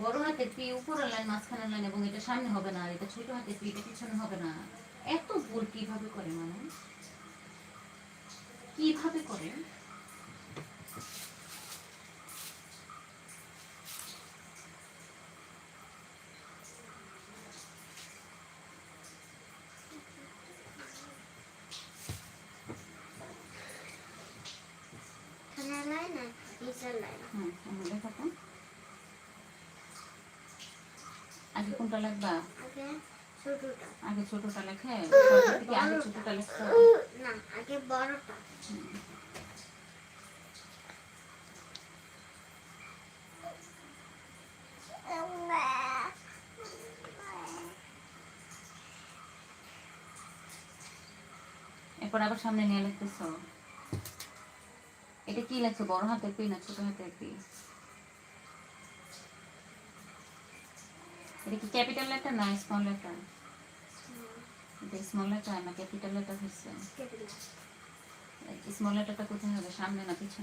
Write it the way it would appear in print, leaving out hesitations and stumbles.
বড় হাতের পি উপরের লাইন মাঝখানের লাইন এবং এটা সামনে হবে না, এটা ছোট হাতের পি এটা পিছনে হবে না। এত ভুল কিভাবে করে মানুষ, কিভাবে করে? আগে কোনটা লাগবা? আগে ছোটটা লেখে আগে ছোটটা লিখতে না, আগে বড়টা। এরপর আবার সামনে নিয়ে লিখতেছ। এটা কি লাগছে, বড় হাতের পি না ছোট হাতের পি? এটা কি ক্যাপিটাল লেটার না স্মল লেটার? এটা স্মল লেটার না ক্যাপিটাল লেটার হচ্ছে? স্মল লেটারটা কোথায় হবে, সামনে না পিছনে?